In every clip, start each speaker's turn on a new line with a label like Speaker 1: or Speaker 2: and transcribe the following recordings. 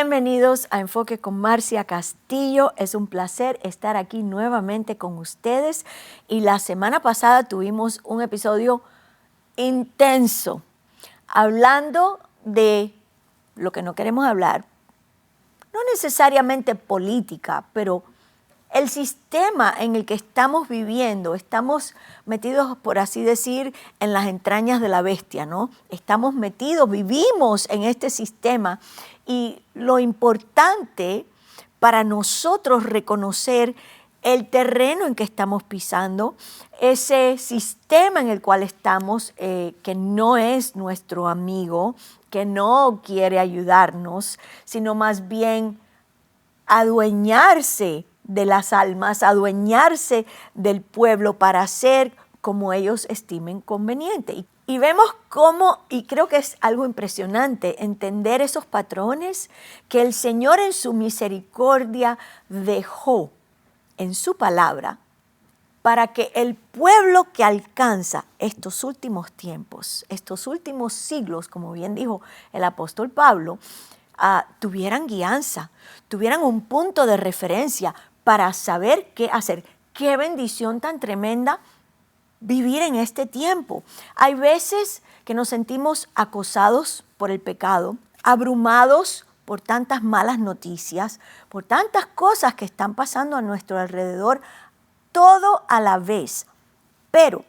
Speaker 1: Bienvenidos a Enfoque con Marcia Castillo. Es un placer estar aquí nuevamente con ustedes. Y la semana pasada tuvimos un episodio intenso, hablando de lo que no queremos hablar, no necesariamente política, pero el sistema en el que estamos viviendo. Estamos metidos, por así decir, en las entrañas de la bestia, ¿no? Estamos metidos, vivimos en este sistema, y lo importante para nosotros reconocer el terreno en que estamos pisando, ese sistema en el cual estamos, que no es nuestro amigo, que no quiere ayudarnos, sino más bien adueñarse de las almas, adueñarse del pueblo para hacer como ellos estimen conveniente. Y vemos cómo, y creo que es algo impresionante, entender esos patrones que el Señor en su misericordia dejó en su palabra para que el pueblo que alcanza estos últimos tiempos, estos últimos siglos, como bien dijo el apóstol Pablo, tuvieran guianza, tuvieran un punto de referencia para saber qué hacer. Qué bendición tan tremenda vivir en este tiempo. Hay veces que nos sentimos acosados por el pecado, abrumados por tantas malas noticias, por tantas cosas que están pasando a nuestro alrededor, todo a la vez. Pero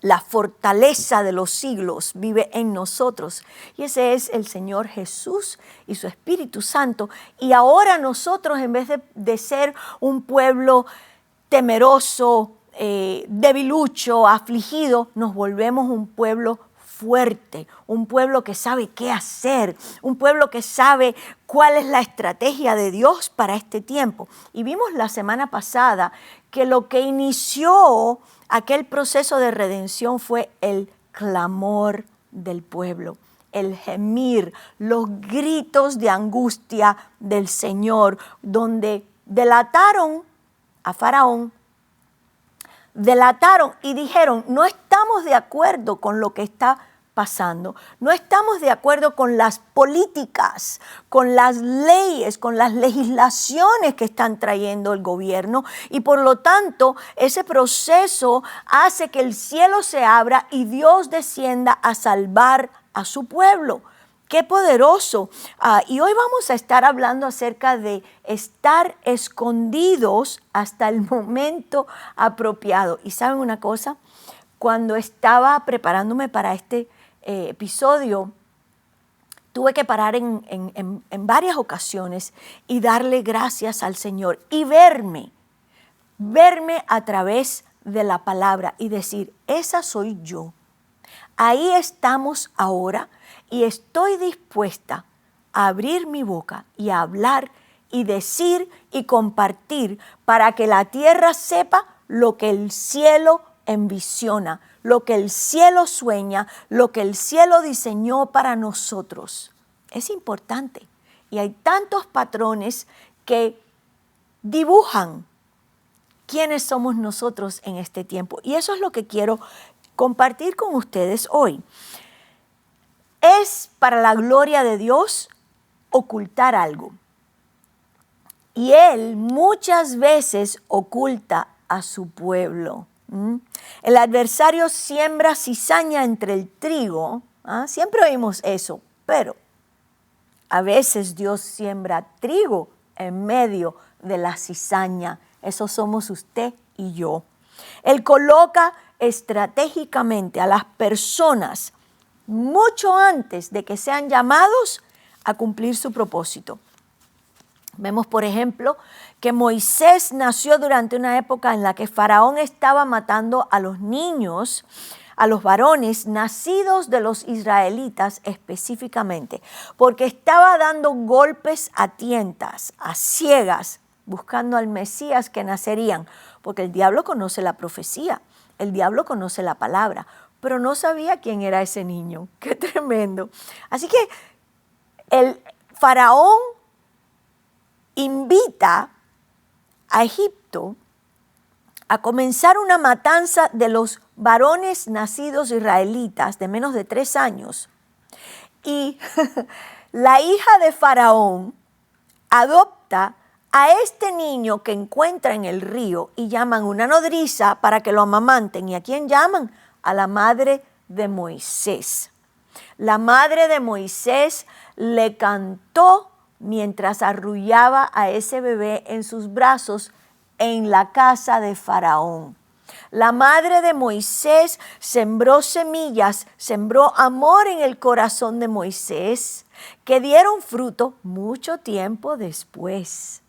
Speaker 1: la fortaleza de los siglos vive en nosotros, y ese es el Señor Jesús y su Espíritu Santo. Y ahora nosotros, en vez de ser un pueblo temeroso, debilucho, afligido, nos volvemos un pueblo fuerte, un pueblo que sabe qué hacer, un pueblo que sabe cuál es la estrategia de Dios para este tiempo. Y vimos la semana pasada que lo que inició aquel proceso de redención fue el clamor del pueblo, el gemir, los gritos de angustia del Señor, donde delataron a Faraón, delataron y dijeron: no estamos de acuerdo con lo que está pasando, no estamos de acuerdo con las políticas, con las leyes, con las legislaciones que están trayendo el gobierno, y por lo tanto ese proceso hace que el cielo se abra y Dios descienda a salvar a su pueblo. ¡Qué poderoso! Y hoy vamos a estar hablando acerca de estar escondidos hasta el momento apropiado. Y ¿saben una cosa? Cuando estaba preparándome para este episodio, tuve que parar en varias ocasiones y darle gracias al Señor y verme a través de la palabra y decir: esa soy yo. Ahí estamos ahora, y estoy dispuesta a abrir mi boca y a hablar y decir y compartir para que la tierra sepa lo que el cielo envisiona, lo que el cielo sueña, lo que el cielo diseñó para nosotros. Es importante. Y hay tantos patrones que dibujan quiénes somos nosotros en este tiempo. Y eso es lo que quiero compartir con ustedes hoy. Es para la gloria de Dios ocultar algo. Y Él muchas veces oculta a su pueblo. El adversario siembra cizaña entre el trigo. Siempre oímos eso, pero a veces Dios siembra trigo en medio de la cizaña. Eso somos usted y yo. Él coloca estratégicamente a las personas mucho antes de que sean llamados a cumplir su propósito. Vemos, por ejemplo, que Moisés nació durante una época en la que Faraón estaba matando a los niños, a los varones nacidos de los israelitas específicamente, porque estaba dando golpes a tientas, a ciegas, buscando al Mesías que nacerían, porque el diablo conoce la profecía, el diablo conoce la palabra, pero no sabía quién era ese niño. ¡Qué tremendo! Así que el Faraón invita a Egipto a comenzar una matanza de los varones nacidos israelitas de menos de 3 años. Y la hija de Faraón adopta a este niño que encuentra en el río y llaman una nodriza para que lo amamanten. ¿Y a quién llaman? A la madre de Moisés. La madre de Moisés le cantó mientras arrullaba a ese bebé en sus brazos en la casa de Faraón. La madre de Moisés sembró semillas, sembró amor en el corazón de Moisés, que dieron fruto mucho tiempo después.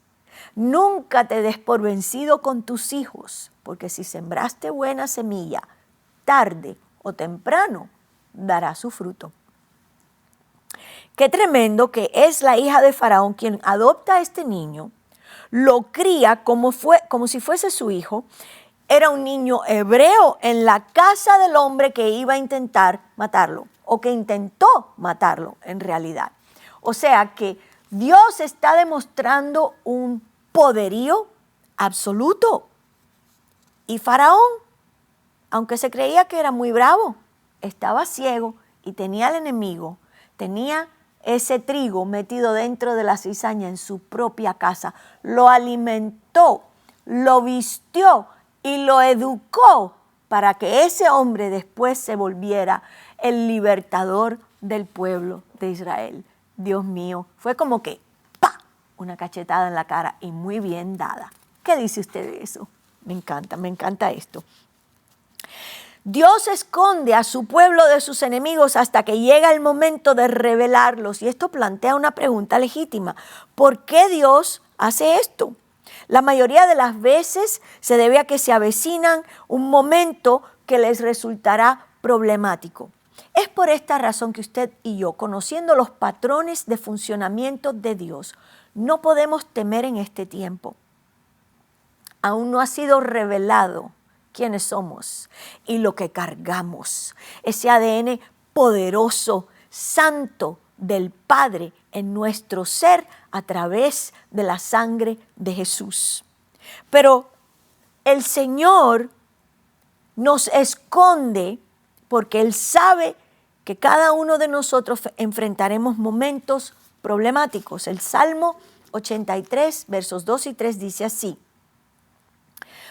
Speaker 1: Nunca te des por vencido con tus hijos, porque si sembraste buena semilla, tarde o temprano dará su fruto. Qué tremendo que es la hija de Faraón quien adopta a este niño, lo cría como si fuese su hijo. Era un niño hebreo en la casa del hombre que iba a intentar matarlo, o que intentó matarlo en realidad. O sea que Dios está demostrando un poderío absoluto. Y Faraón, aunque se creía que era muy bravo, estaba ciego y tenía al enemigo, tenía ese trigo metido dentro de la cizaña en su propia casa. Lo alimentó, lo vistió y lo educó para que ese hombre después se volviera el libertador del pueblo de Israel. Dios mío, fue como que ¡pa! Una cachetada en la cara y muy bien dada. ¿Qué dice usted de eso? Me encanta esto. Dios esconde a su pueblo de sus enemigos hasta que llega el momento de revelarlos. Y esto plantea una pregunta legítima. ¿Por qué Dios hace esto? La mayoría de las veces se debe a que se avecinan un momento que les resultará problemático. Es por esta razón que usted y yo, conociendo los patrones de funcionamiento de Dios, no podemos temer en este tiempo. Aún no ha sido revelado quiénes somos y lo que cargamos, ese ADN poderoso, santo del Padre en nuestro ser a través de la sangre de Jesús. Pero el Señor nos esconde porque Él sabe que cada uno de nosotros enfrentaremos momentos problemáticos. El Salmo 83, versos 2 y 3 dice así: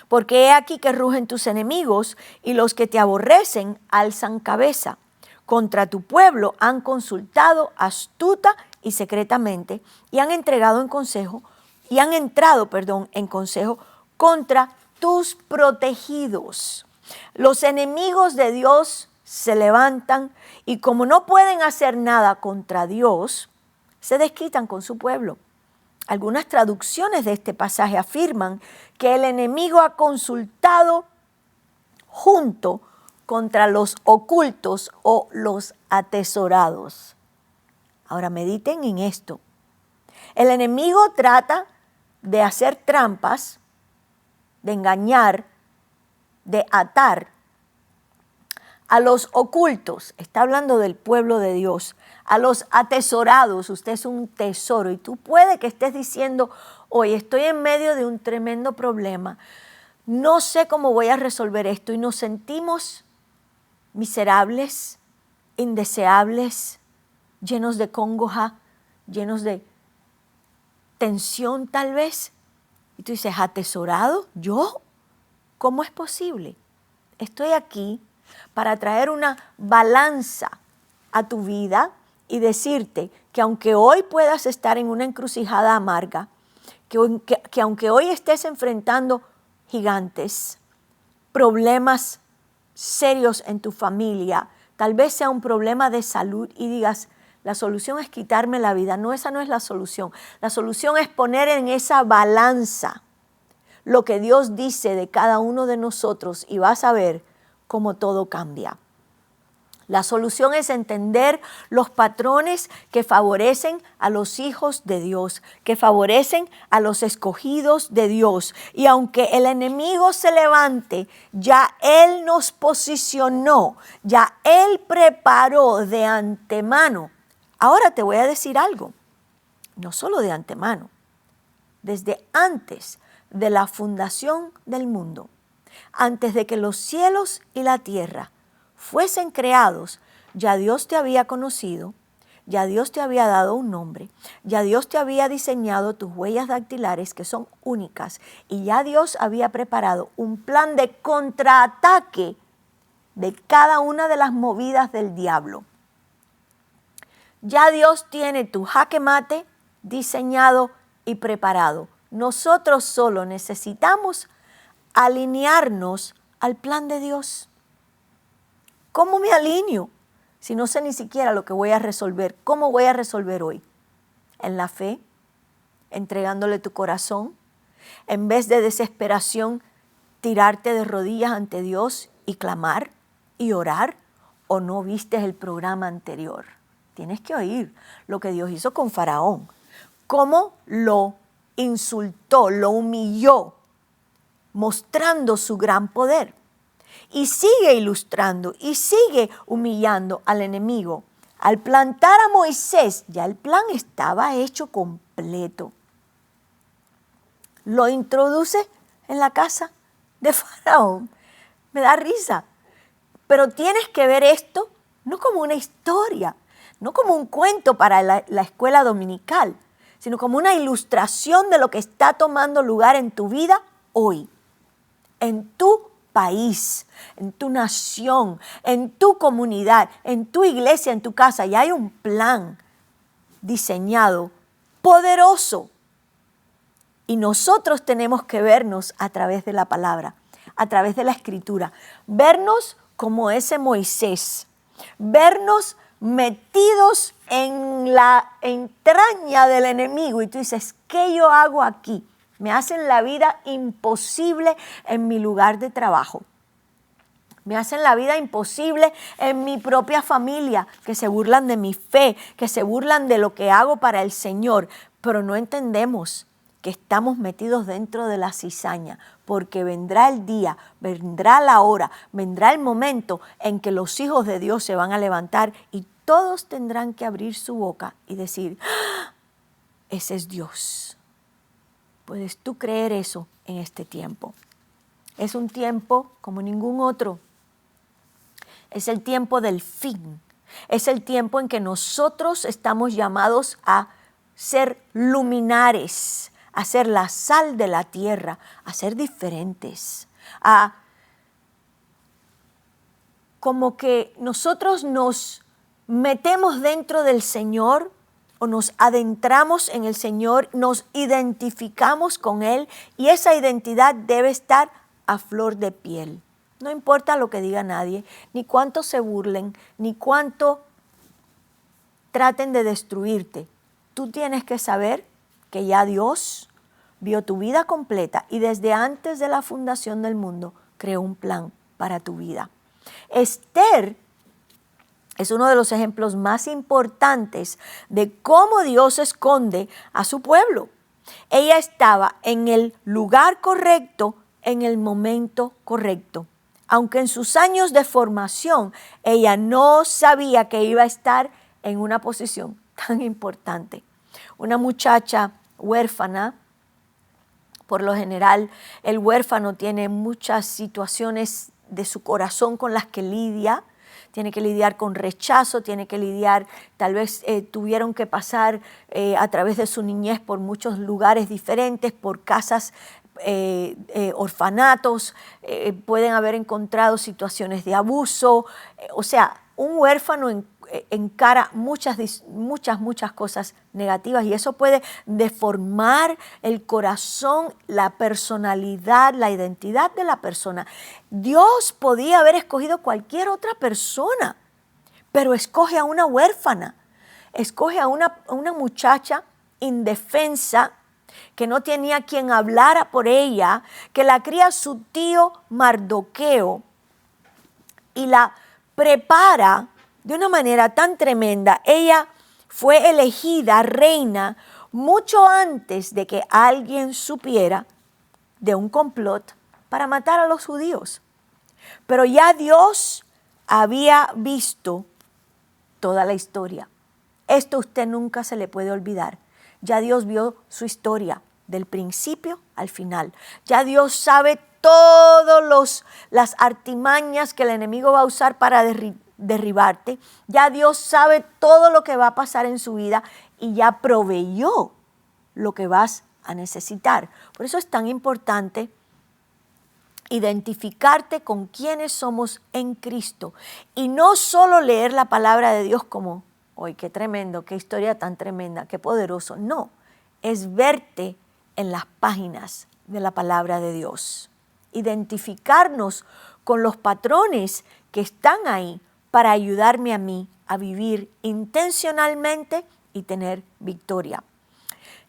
Speaker 1: porque he aquí que rugen tus enemigos y los que te aborrecen alzan cabeza. Contra tu pueblo han consultado astuta y secretamente y han entrado en consejo contra tus protegidos. Los enemigos de Dios se levantan y como no pueden hacer nada contra Dios, se desquitan con su pueblo. Algunas traducciones de este pasaje afirman que el enemigo ha consultado junto contra los ocultos o los atesorados. Ahora mediten en esto. El enemigo trata de hacer trampas, de engañar, de atar a los ocultos. Está hablando del pueblo de Dios. A los atesorados, usted es un tesoro y tú puede que estés diciendo, hoy estoy en medio de un tremendo problema, no sé cómo voy a resolver esto y nos sentimos miserables, indeseables, llenos de congoja, llenos de tensión tal vez. Y tú dices, ¿atesorado? ¿Yo? ¿Cómo es posible? Estoy aquí para traer una balanza a tu vida y decirte que aunque hoy puedas estar en una encrucijada amarga, que aunque hoy estés enfrentando gigantes, problemas serios en tu familia, tal vez sea un problema de salud y digas, la solución es quitarme la vida. No, esa no es la solución. La solución es poner en esa balanza lo que Dios dice de cada uno de nosotros y vas a ver cómo todo cambia. La solución es entender los patrones que favorecen a los hijos de Dios, que favorecen a los escogidos de Dios. Y aunque el enemigo se levante, ya Él nos posicionó, ya Él preparó de antemano. Ahora te voy a decir algo, no solo de antemano, desde antes de la fundación del mundo, antes de que los cielos y la tierra fuesen creados, ya Dios te había conocido, Ya Dios te había dado un nombre, ya Dios te había diseñado tus huellas dactilares que son únicas y ya Dios había preparado un plan de contraataque de cada una de las movidas del diablo. Ya Dios tiene tu jaque mate diseñado y preparado. Nosotros solo necesitamos alinearnos al plan de Dios. ¿Cómo me alineo? Si no sé ni siquiera lo que voy a resolver. ¿Cómo voy a resolver hoy? En la fe, entregándole tu corazón. En vez de desesperación, tirarte de rodillas ante Dios y clamar y orar. ¿O no viste el programa anterior? Tienes que oír lo que Dios hizo con Faraón. Cómo lo insultó, lo humilló, mostrando su gran poder. Y sigue ilustrando y sigue humillando al enemigo. Al plantar a Moisés, ya el plan estaba hecho completo. Lo introduce en la casa de Faraón. Me da risa. Pero tienes que ver esto no como una historia, no como un cuento para la escuela dominical, sino como una ilustración de lo que está tomando lugar en tu vida hoy, en tu país, en tu nación, en tu comunidad, en tu iglesia, en tu casa. Y hay un plan diseñado, poderoso. Y nosotros tenemos que vernos a través de la palabra, a través de la escritura. Vernos como ese Moisés. Vernos metidos en la entraña del enemigo. Y tú dices, ¿qué yo hago aquí? Me hacen la vida imposible en mi lugar de trabajo. Me hacen la vida imposible en mi propia familia, que se burlan de mi fe, que se burlan de lo que hago para el Señor. Pero no entendemos que estamos metidos dentro de la cizaña, porque vendrá el día, vendrá la hora, vendrá el momento en que los hijos de Dios se van a levantar y todos tendrán que abrir su boca y decir, ¡ah! Ese es Dios. ¿Puedes tú creer eso en este tiempo? Es un tiempo como ningún otro. Es el tiempo del fin. Es el tiempo en que nosotros estamos llamados a ser luminares, a ser la sal de la tierra, a ser diferentes, a como que nosotros nos metemos dentro del Señor o nos adentramos en el Señor, nos identificamos con Él y esa identidad debe estar a flor de piel. No importa lo que diga nadie, ni cuánto se burlen, ni cuánto traten de destruirte. Tú tienes que saber que ya Dios vio tu vida completa y desde antes de la fundación del mundo creó un plan para tu vida. Esther es uno de los ejemplos más importantes de cómo Dios esconde a su pueblo. Ella estaba en el lugar correcto, en el momento correcto. Aunque en sus años de formación, ella no sabía que iba a estar en una posición tan importante. Una muchacha huérfana, por lo general, el huérfano tiene muchas situaciones de su corazón con las que lidia. Tiene que lidiar con rechazo, tiene que lidiar, tal vez tuvieron que pasar a través de su niñez por muchos lugares diferentes, por casas, orfanatos, pueden haber encontrado situaciones de abuso. O sea, un huérfano encara muchas cosas negativas y eso puede deformar el corazón, la personalidad, la identidad de la persona. Dios podía haber escogido cualquier otra persona, pero escoge a una huérfana, escoge a una muchacha indefensa que no tenía quien hablara por ella, que la cría su tío Mardoqueo y la prepara de una manera tan tremenda. Ella fue elegida reina mucho antes de que alguien supiera de un complot para matar a los judíos. Pero ya Dios había visto toda la historia. Esto a usted nunca se le puede olvidar. Ya Dios vio su historia del principio al final. Ya Dios sabe todas las artimañas que el enemigo va a usar para derribarte. Ya Dios sabe todo lo que va a pasar en su vida y ya proveyó lo que vas a necesitar. Por eso es tan importante identificarte con quienes somos en Cristo y no solo leer la palabra de Dios como, ¡ay, qué tremendo, qué historia tan tremenda, qué poderoso! No, es verte en las páginas de la palabra de Dios. Identificarnos con los patrones que están ahí para ayudarme a mí a vivir intencionalmente y tener victoria.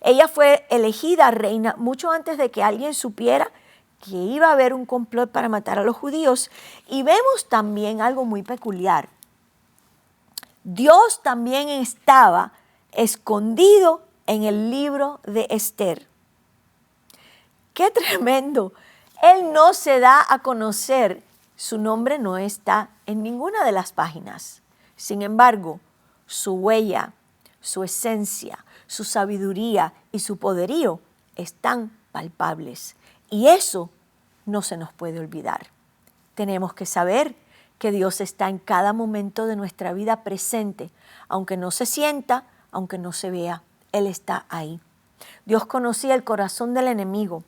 Speaker 1: Ella fue elegida reina mucho antes de que alguien supiera que iba a haber un complot para matar a los judíos. Y vemos también algo muy peculiar. Dios también estaba escondido en el libro de Esther. ¡Qué tremendo! Él no se da a conocer, su nombre no está en ninguna de las páginas. Sin embargo, su huella, su esencia, su sabiduría y su poderío están palpables. Y eso no se nos puede olvidar. Tenemos que saber que Dios está en cada momento de nuestra vida presente, aunque no se sienta, aunque no se vea, Él está ahí. Dios conocía el corazón del enemigo.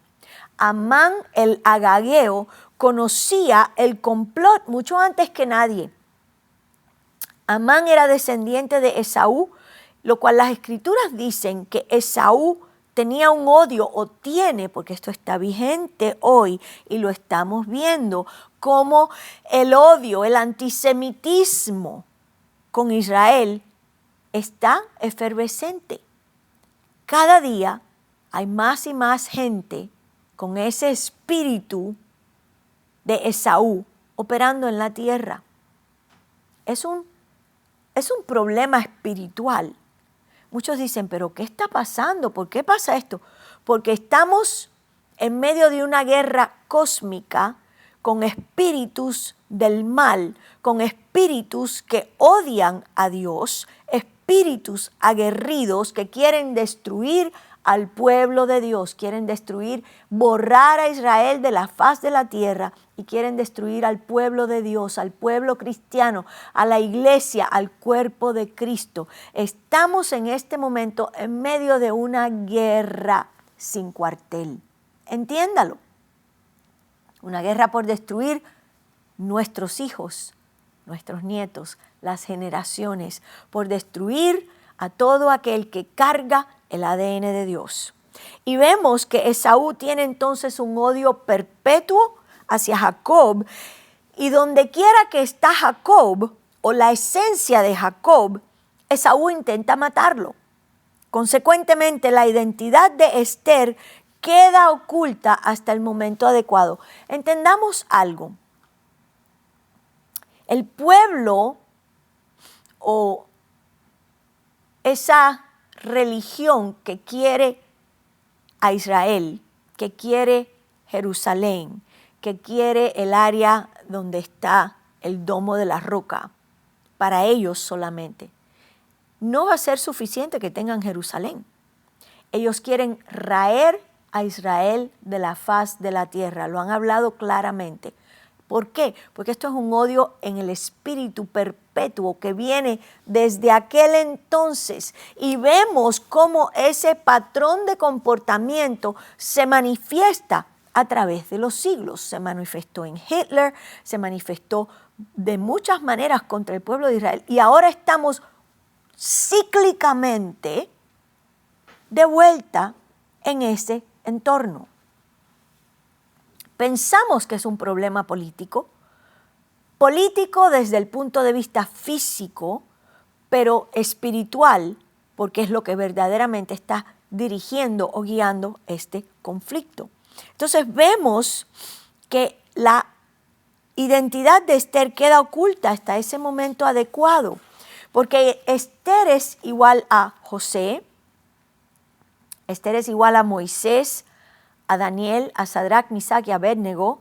Speaker 1: Amán el agageo conocía el complot mucho antes que nadie. Amán era descendiente de Esaú, lo cual las escrituras dicen que Esaú tenía un odio o tiene, porque esto está vigente hoy y lo estamos viendo, como el odio, el antisemitismo con Israel está efervescente. Cada día hay más y más gente con ese espíritu de Esaú operando en la tierra. Es un problema espiritual. Muchos dicen, ¿pero qué está pasando? ¿Por qué pasa esto? Porque estamos en medio de una guerra cósmica con espíritus del mal, con espíritus que odian a Dios, espíritus aguerridos que quieren destruir al pueblo de Dios, quieren destruir, borrar a Israel de la faz de la tierra y quieren destruir al pueblo de Dios, al pueblo cristiano, a la iglesia, al cuerpo de Cristo. Estamos en este momento en medio de una guerra sin cuartel. Entiéndalo. Una guerra por destruir nuestros hijos, nuestros nietos, las generaciones, por destruir a todo aquel que carga el ADN de Dios. Y vemos que Esaú tiene entonces un odio perpetuo hacia Jacob, y donde quiera que está Jacob, o la esencia de Jacob, Esaú intenta matarlo. Consecuentemente, la identidad de Esther queda oculta hasta el momento adecuado. Entendamos algo. El pueblo o esa religión que quiere a Israel, que quiere Jerusalén, que quiere el área donde está el domo de la roca, para ellos solamente, no va a ser suficiente que tengan Jerusalén. Ellos quieren raer a Israel de la faz de la tierra, lo han hablado claramente. ¿Por qué? Porque esto es un odio en el espíritu perpetuo que viene desde aquel entonces, y vemos cómo ese patrón de comportamiento se manifiesta a través de los siglos. Se manifestó en Hitler, se manifestó de muchas maneras contra el pueblo de Israel, y ahora estamos cíclicamente de vuelta en ese entorno. Pensamos que es un problema político desde el punto de vista físico, pero espiritual, porque es lo que verdaderamente está dirigiendo o guiando este conflicto. Entonces vemos que la identidad de Esther queda oculta hasta ese momento adecuado, porque Esther es igual a José, Esther es igual a Moisés, a Daniel, a Sadrach, Misach y Abednego,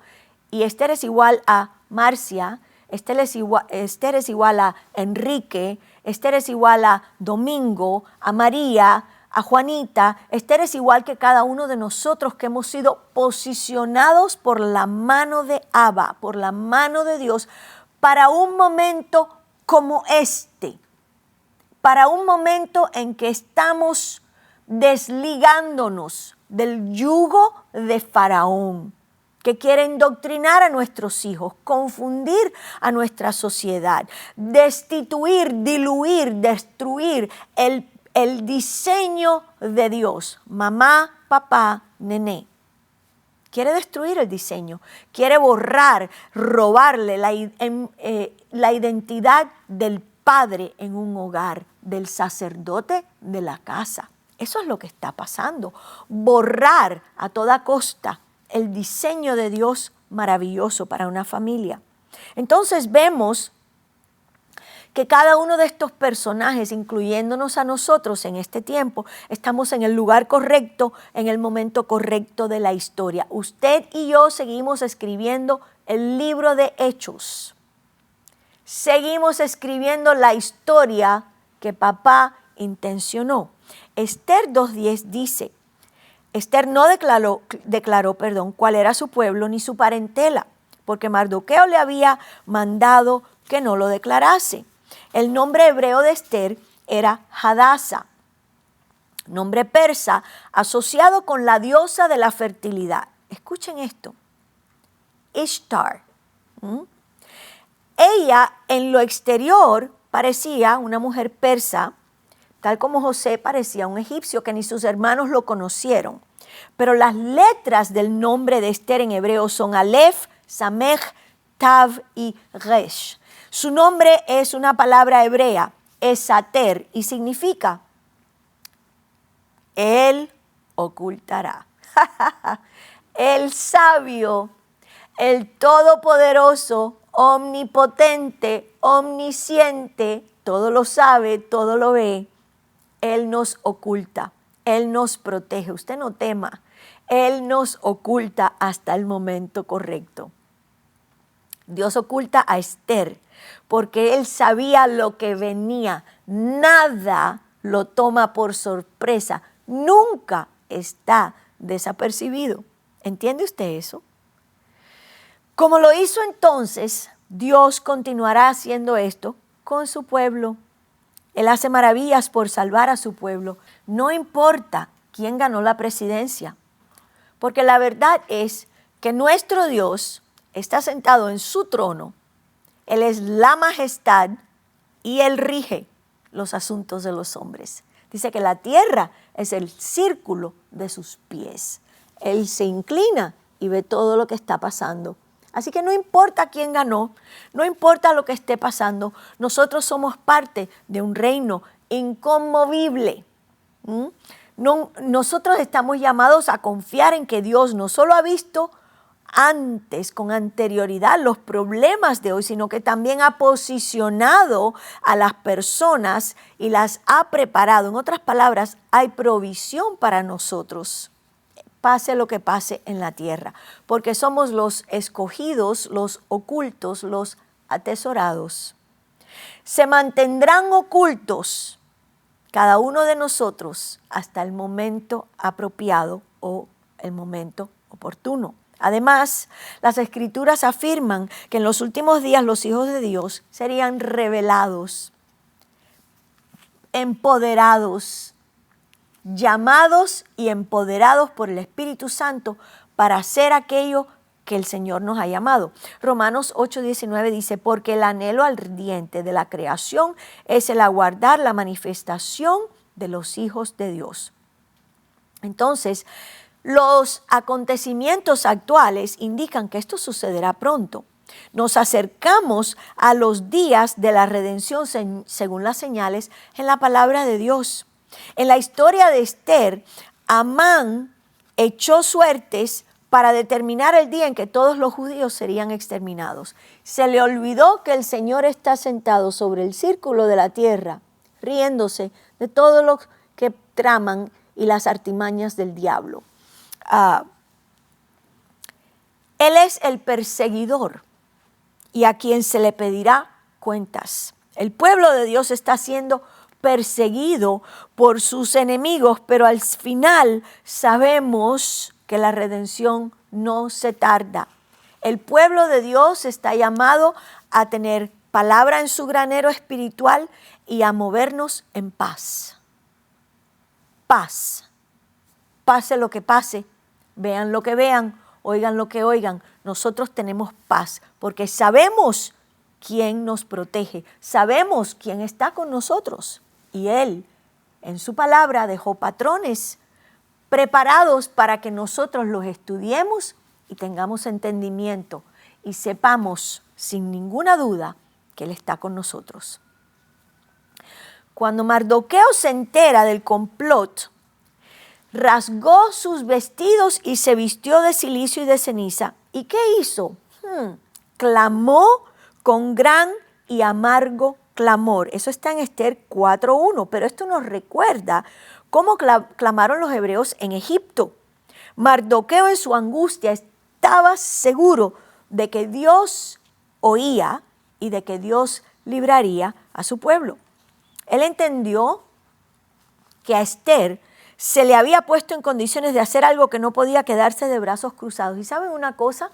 Speaker 1: y Esther es igual a Marcia, Esther es igual a Enrique, Esther es igual a Domingo, a María, a Juanita. Esther es igual que cada uno de nosotros que hemos sido posicionados por la mano de Abba, por la mano de Dios, para un momento como este, para un momento en que estamos desligándonos del yugo de Faraón, que quiere indoctrinar a nuestros hijos, confundir a nuestra sociedad, destituir, diluir, destruir el diseño de Dios. Mamá, papá, nené. Quiere destruir el diseño, quiere borrar, robarle la identidad del padre en un hogar, del sacerdote de la casa. Eso es lo que está pasando. Borrar a toda costa el diseño de Dios maravilloso para una familia. Entonces vemos que cada uno de estos personajes, incluyéndonos a nosotros en este tiempo, estamos en el lugar correcto, en el momento correcto de la historia. Usted y yo seguimos escribiendo el libro de Hechos. Seguimos escribiendo la historia que papá intencionó. Esther 2:10 dice, Esther no declaró cuál era su pueblo ni su parentela, porque Mardoqueo le había mandado que no lo declarase. El nombre hebreo de Esther era Hadasa, nombre persa asociado con la diosa de la fertilidad. Escuchen esto, Ishtar. Ella en lo exterior parecía una mujer persa, tal como José parecía un egipcio que ni sus hermanos lo conocieron. Pero las letras del nombre de Esther en hebreo son Aleph, Samech, Tav y Resh. Su nombre es una palabra hebrea, Esater, y significa Él ocultará. El sabio, el todopoderoso, omnipotente, omnisciente, todo lo sabe, todo lo ve. Él nos oculta, Él nos protege. Usted no tema, Él nos oculta hasta el momento correcto. Dios oculta a Esther porque Él sabía lo que venía. Nada lo toma por sorpresa. Nunca está desapercibido. ¿Entiende usted eso? Como lo hizo entonces, Dios continuará haciendo esto con su pueblo. Él hace maravillas por salvar a su pueblo. No importa quién ganó la presidencia, porque la verdad es que nuestro Dios está sentado en su trono. Él es la majestad y Él rige los asuntos de los hombres. Dice que la tierra es el círculo de sus pies. Él se inclina y ve todo lo que está pasando. Así que no importa quién ganó, no importa lo que esté pasando, nosotros somos parte de un reino inconmovible. Nosotros estamos llamados a confiar en que Dios no solo ha visto antes, con anterioridad, los problemas de hoy, sino que también ha posicionado a las personas y las ha preparado. En otras palabras, hay provisión para nosotros, pase lo que pase en la tierra, porque somos los escogidos, los ocultos, los atesorados. Se mantendrán ocultos cada uno de nosotros hasta el momento apropiado o el momento oportuno. Además, las Escrituras afirman que en los últimos días los hijos de Dios serían revelados, empoderados, llamados y empoderados por el Espíritu Santo para hacer aquello que el Señor nos ha llamado. Romanos 8:19 dice, porque el anhelo ardiente de la creación es el aguardar la manifestación de los hijos de Dios. Entonces, los acontecimientos actuales indican que esto sucederá pronto. Nos acercamos a los días de la redención según las señales en la palabra de Dios. En la historia de Esther, Amán echó suertes para determinar el día en que todos los judíos serían exterminados. Se le olvidó que el Señor está sentado sobre el círculo de la tierra, riéndose de todo lo que traman y las artimañas del diablo. Él es el perseguidor y a quien se le pedirá cuentas. El pueblo de Dios está siendo perseguido por sus enemigos, pero al final sabemos que la redención no se tarda. El pueblo de Dios está llamado a tener palabra en su granero espiritual y a movernos en paz. Paz. Pase lo que pase, vean lo que vean, oigan lo que oigan. Nosotros tenemos paz porque sabemos quién nos protege, sabemos quién está con nosotros. Y Él, en su palabra, dejó patrones preparados para que nosotros los estudiemos y tengamos entendimiento y sepamos sin ninguna duda que Él está con nosotros. Cuando Mardoqueo se entera del complot, rasgó sus vestidos y se vistió de cilicio y de ceniza. ¿Y qué hizo? Clamó con gran y amargo clamor. Eso está en Esther 4:1, pero esto nos recuerda cómo clamaron los hebreos en Egipto. Mardoqueo en su angustia estaba seguro de que Dios oía y de que Dios libraría a su pueblo. Él entendió que a Esther se le había puesto en condiciones de hacer algo que no podía quedarse de brazos cruzados. ¿Y saben una cosa?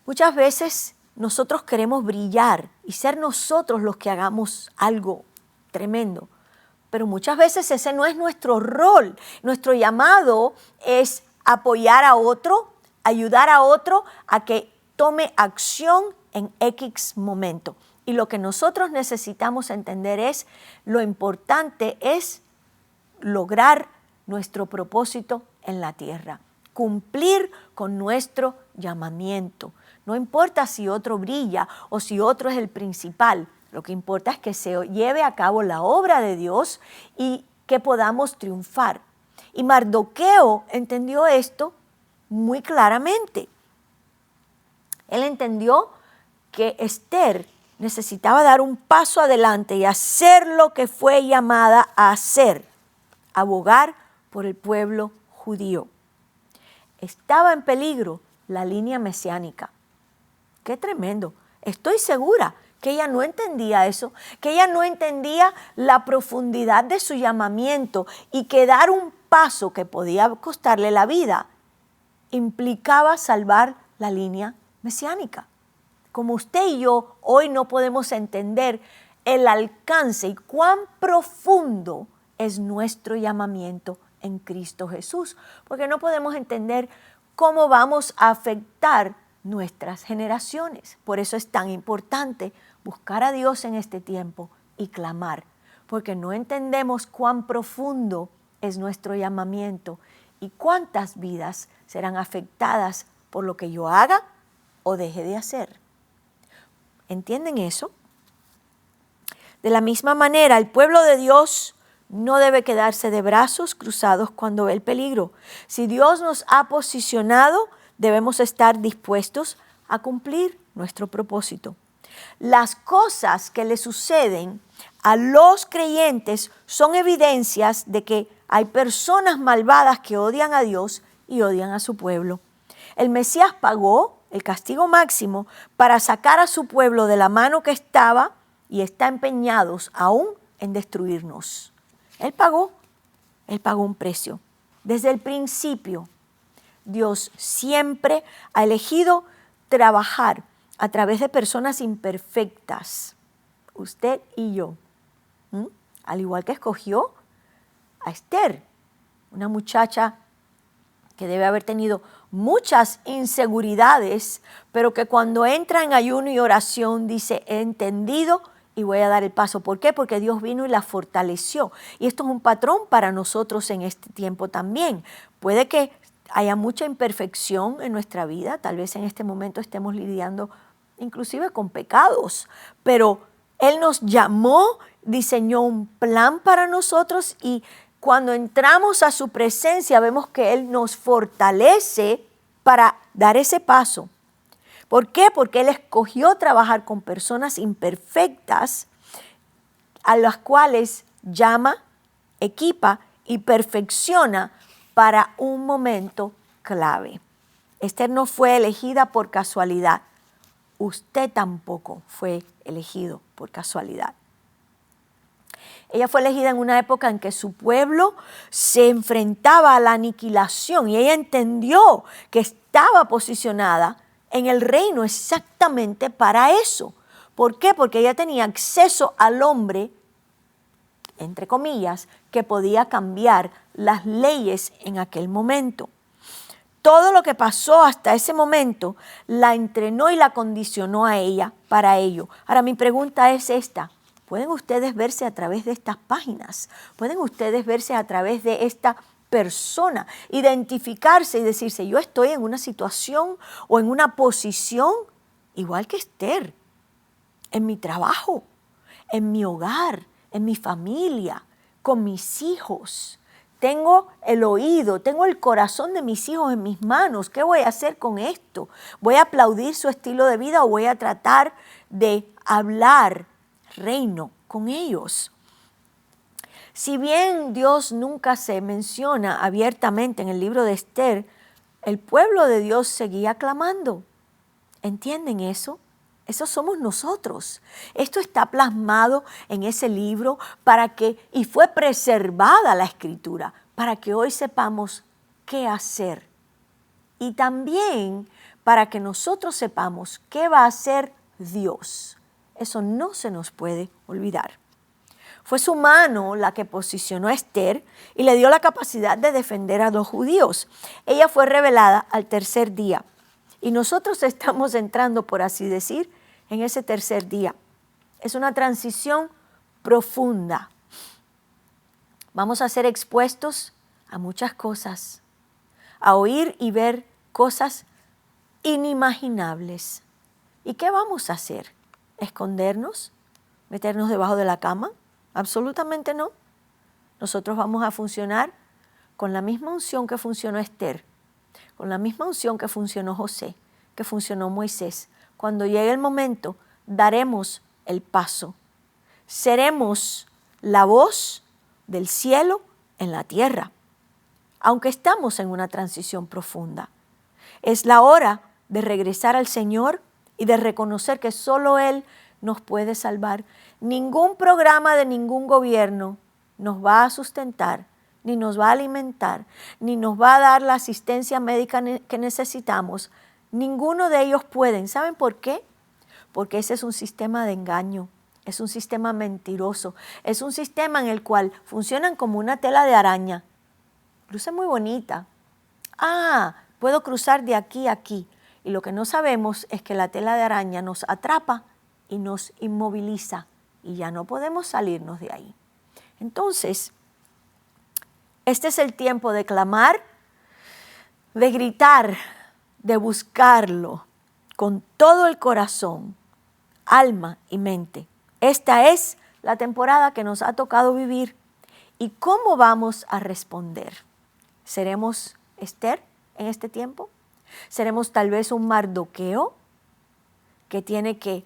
Speaker 1: Muchas veces nosotros queremos brillar y ser nosotros los que hagamos algo tremendo. Pero muchas veces ese no es nuestro rol. Nuestro llamado es apoyar a otro, ayudar a otro a que tome acción en X momento. Y lo que nosotros necesitamos entender es, lo importante es lograr nuestro propósito en la tierra, cumplir con nuestro llamamiento. No importa si otro brilla o si otro es el principal, lo que importa es que se lleve a cabo la obra de Dios y que podamos triunfar. Y Mardoqueo entendió esto muy claramente. Él entendió que Esther necesitaba dar un paso adelante y hacer lo que fue llamada a hacer, abogar por el pueblo judío. Estaba en peligro la línea mesiánica. ¡Qué tremendo! Estoy segura que ella no entendía eso, que ella no entendía la profundidad de su llamamiento y que dar un paso que podía costarle la vida implicaba salvar la línea mesiánica. Como usted y yo hoy no podemos entender el alcance y cuán profundo es nuestro llamamiento en Cristo Jesús, porque no podemos entender cómo vamos a afectar nuestras generaciones. Por eso es tan importante buscar a Dios en este tiempo y clamar, porque no entendemos cuán profundo es nuestro llamamiento y cuántas vidas serán afectadas por lo que yo haga o deje de hacer. ¿Entienden eso? De la misma manera, el pueblo de Dios no debe quedarse de brazos cruzados cuando ve el peligro. Si Dios nos ha posicionado, debemos estar dispuestos a cumplir nuestro propósito. Las cosas que le suceden a los creyentes son evidencias de que hay personas malvadas que odian a Dios y odian a su pueblo. El Mesías pagó el castigo máximo para sacar a su pueblo de la mano que estaba y está empeñados aún en destruirnos. Él pagó un precio. Desde el principio, Dios siempre ha elegido trabajar a través de personas imperfectas, usted y yo, al igual que escogió a Esther, una muchacha que debe haber tenido muchas inseguridades, pero que cuando entra en ayuno y oración dice, he entendido y voy a dar el paso. ¿Por qué? Porque Dios vino y la fortaleció. Y esto es un patrón para nosotros en este tiempo también. Puede que haya mucha imperfección en nuestra vida, tal vez en este momento estemos lidiando inclusive con pecados, pero Él nos llamó, diseñó un plan para nosotros y cuando entramos a su presencia vemos que Él nos fortalece para dar ese paso. ¿Por qué? Porque Él escogió trabajar con personas imperfectas a las cuales llama, equipa y perfecciona para un momento clave. Esther no fue elegida por casualidad. Usted tampoco fue elegido por casualidad. Ella fue elegida en una época en que su pueblo se enfrentaba a la aniquilación y ella entendió que estaba posicionada en el reino exactamente para eso. ¿Por qué? Porque ella tenía acceso al hombre, entre comillas, que podía cambiar las leyes en aquel momento. Todo lo que pasó hasta ese momento la entrenó y la condicionó a ella para ello. Ahora, mi pregunta es esta. ¿Pueden ustedes verse a través de estas páginas? ¿Pueden ustedes verse a través de esta persona? Identificarse y decirse, yo estoy en una situación o en una posición igual que Esther, en mi trabajo, en mi hogar, en mi familia, con mis hijos. Tengo el oído, tengo el corazón de mis hijos en mis manos. ¿Qué voy a hacer con esto? ¿Voy a aplaudir su estilo de vida o voy a tratar de hablar reino con ellos? Si bien Dios nunca se menciona abiertamente en el libro de Esther, el pueblo de Dios seguía clamando. ¿Entienden eso? Eso somos nosotros. Esto está plasmado en ese libro y fue preservada la escritura para que hoy sepamos qué hacer. Y también para que nosotros sepamos qué va a hacer Dios. Eso no se nos puede olvidar. Fue su mano la que posicionó a Esther y le dio la capacidad de defender a los judíos. Ella fue revelada al tercer día. Y nosotros estamos entrando, por así decir, en ese tercer día. Es una transición profunda. Vamos a ser expuestos a muchas cosas, a oír y ver cosas inimaginables. ¿Y qué vamos a hacer? ¿Escondernos? ¿Meternos debajo de la cama? Absolutamente no. Nosotros vamos a funcionar con la misma unción que funcionó Esther, con la misma unción que funcionó José, que funcionó Moisés. Cuando llegue el momento, daremos el paso. Seremos la voz del cielo en la tierra, aunque estamos en una transición profunda. Es la hora de regresar al Señor y de reconocer que solo Él nos puede salvar. Ningún programa de ningún gobierno nos va a sustentar, ni nos va a alimentar, ni nos va a dar la asistencia médica que necesitamos. Ninguno de ellos pueden. ¿Saben por qué? Porque ese es un sistema de engaño, es un sistema mentiroso, es un sistema en el cual funcionan como una tela de araña. Luce muy bonita. Puedo cruzar de aquí a aquí. Y lo que no sabemos es que la tela de araña nos atrapa y nos inmoviliza y ya no podemos salirnos de ahí. Entonces, este es el tiempo de clamar, de gritar, de buscarlo con todo el corazón, alma y mente. Esta es la temporada que nos ha tocado vivir. ¿Y cómo vamos a responder? ¿Seremos Esther en este tiempo? ¿Seremos tal vez un Mardoqueo que tiene que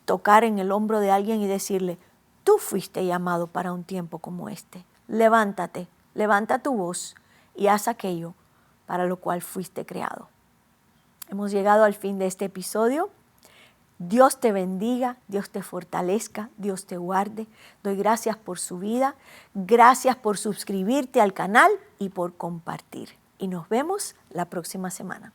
Speaker 1: tocar en el hombro de alguien y decirle, tú fuiste llamado para un tiempo como este? Levántate, levanta tu voz y haz aquello para lo cual fuiste creado. Hemos llegado al fin de este episodio. Dios te bendiga, Dios te fortalezca, Dios te guarde. Doy gracias por su vida, gracias por suscribirte al canal y por compartir. Y nos vemos la próxima semana.